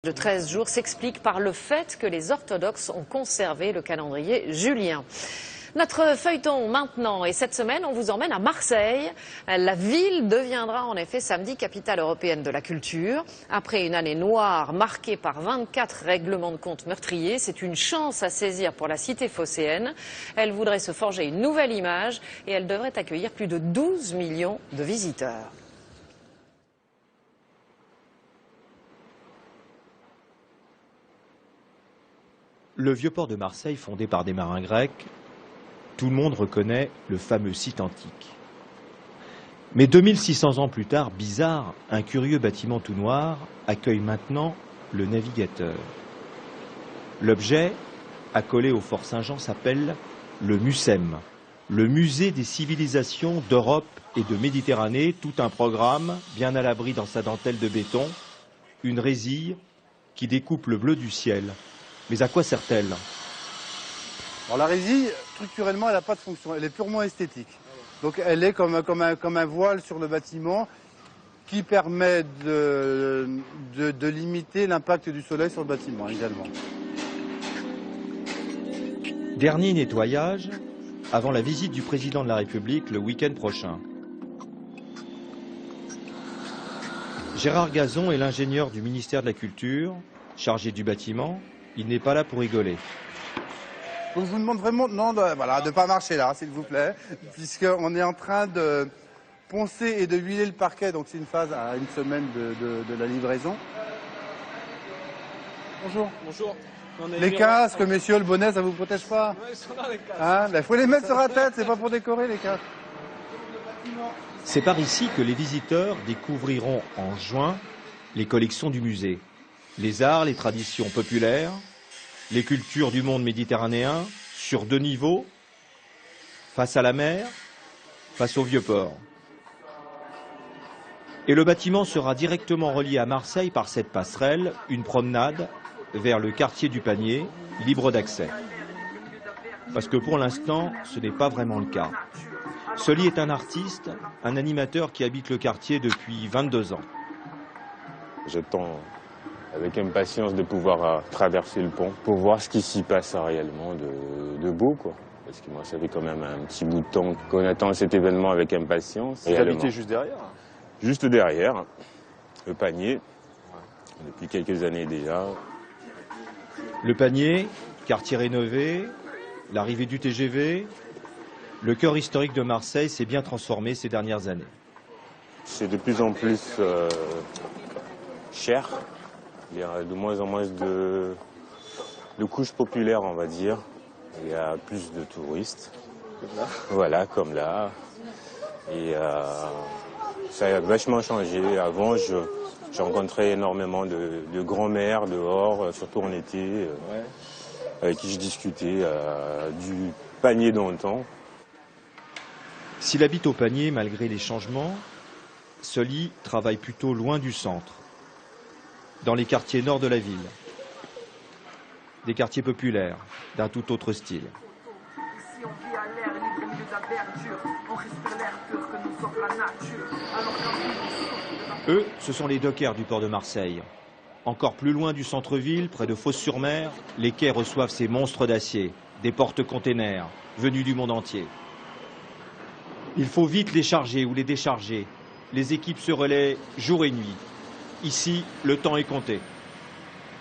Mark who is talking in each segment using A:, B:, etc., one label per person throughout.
A: De 13 jours s'explique par le fait que les orthodoxes ont conservé le calendrier julien. Notre feuilleton maintenant, et cette semaine on vous emmène à Marseille. La ville deviendra en effet samedi capitale européenne de la culture. Après une année noire marquée par 24 règlements de compte meurtriers, c'est une chance à saisir pour la cité phocéenne. Elle voudrait se forger une nouvelle image et elle devrait accueillir plus de 12 millions de visiteurs.
B: Le vieux port de Marseille, fondé par des marins grecs, tout le monde reconnaît le fameux site antique. Mais 2600 ans plus tard, bizarre, un curieux bâtiment tout noir accueille maintenant le navigateur. L'objet, accolé au fort Saint-Jean, s'appelle le MUSEM, le musée des civilisations d'Europe et de Méditerranée, tout un programme bien à l'abri dans sa dentelle de béton, une résille qui découpe le bleu du ciel. Mais à quoi sert-elle?
C: Alors la résille, structurellement, elle n'a pas de fonction, elle est purement esthétique. Donc elle est comme un voile sur le bâtiment qui permet de limiter l'impact du soleil sur le bâtiment également.
B: Dernier nettoyage avant la visite du président de la République le week-end prochain. Gérard Gazon est l'ingénieur du ministère de la Culture, chargé du bâtiment. Il n'est pas là pour rigoler.
C: Donc je vous demande vraiment de ne pas marcher là, s'il vous plaît, puisqu'on est en train de poncer et de huiler le parquet, donc c'est une phase à une semaine de la livraison. Bonjour.
D: Bonjour.
C: Les casques, messieurs, le bonnet, ça vous protège pas?
D: Oui, ils sont là, les casques.
C: Hein, il faut les mettre sur la tête, c'est pas pour décorer les casques.
B: C'est par ici que les visiteurs découvriront en juin les collections du musée. Les arts, les traditions populaires, les cultures du monde méditerranéen, sur deux niveaux, face à la mer, face au vieux port. Et le bâtiment sera directement relié à Marseille par cette passerelle, une promenade vers le quartier du Panier, libre d'accès. Parce que pour l'instant, ce n'est pas vraiment le cas. Sully est un artiste, un animateur qui habite le quartier depuis 22 ans.
E: J'attends avec impatience de pouvoir traverser le pont pour voir ce qui s'y passe réellement de beau, quoi. Parce que moi, ça fait quand même un petit bout de temps qu'on attend cet événement avec impatience.
D: Vous habitez juste derrière?
E: Juste derrière, le Panier, depuis quelques années déjà.
B: Le Panier, quartier rénové, l'arrivée du TGV, le cœur historique de Marseille s'est bien transformé ces dernières années.
E: C'est de plus en plus cher. Il y a de moins en moins de couches populaires, on va dire. Il y a plus de touristes.
D: Comme là.
E: Voilà, comme là. Et ça a vachement changé. Avant, je rencontrais énormément de grands-mères dehors, surtout en été, avec qui je discutais du Panier d'antan.
B: S'il habite au Panier, malgré les changements, Sully travaille plutôt loin du centre, dans les quartiers nord de la ville, des quartiers populaires, d'un tout autre style.
F: Ici on vit à l'air libre au milieu de la verdure, on respire l'air pur que nous offre la nature. Alors
B: Eux, ce sont les dockers du port de Marseille. Encore plus loin du centre-ville, près de Fos-sur-Mer, les quais reçoivent ces monstres d'acier, des porte-containers, venus du monde entier. Il faut vite les charger ou les décharger. Les équipes se relaient jour et nuit. Ici, le temps est compté.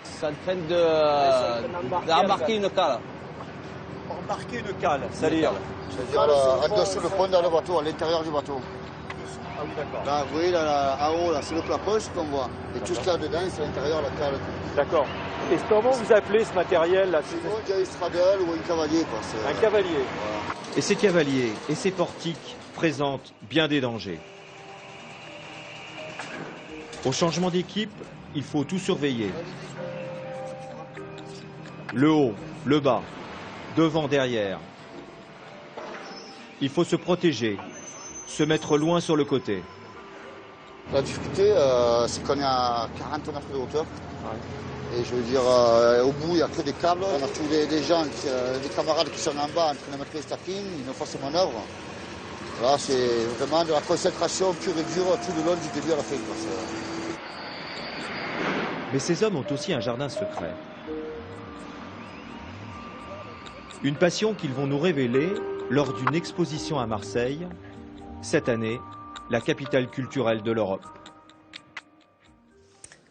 D: Ça train d'embarquer une cale.
B: Embarquer une cale, c'est-à-dire
G: en dessous le pont dans le bateau, à l'intérieur du bateau.
B: Ah oui, d'accord.
G: Là, vous voyez, là, en haut, là, c'est le clapot qu'on voit. Et tout ce qu'il y a dedans, c'est à l'intérieur, la cale.
B: D'accord. Et comment vous appelez ce matériel-là?
G: On dirait un straddle ou un cavalier, quoi.
B: Un cavalier.
G: Voilà.
B: Et ces cavaliers et ces portiques présentent bien des dangers. Au changement d'équipe, il faut tout surveiller. Le haut, le bas, devant, derrière. Il faut se protéger, se mettre loin sur le côté.
G: La difficulté, c'est qu'on est à 40 mètres de hauteur. Et je veux dire, au bout, il n'y a que des câbles. On a tous des gens, des camarades qui sont en bas en train de mettre les stackings, ils nous font ces manœuvres. Là, c'est vraiment de la concentration pure et dure tout le long du début à la fin, quoi.
B: Mais ces hommes ont aussi un jardin secret. Une passion qu'ils vont nous révéler lors d'une exposition à Marseille, cette année, la capitale culturelle de l'Europe.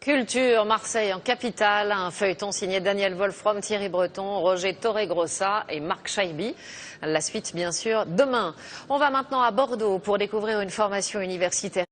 A: Culture, Marseille en capitale, un feuilleton signé Daniel Wolfrom, Thierry Breton, Roger Torregrossa et Marc Chaibi. La suite, bien sûr, demain. On va maintenant à Bordeaux pour découvrir une formation universitaire.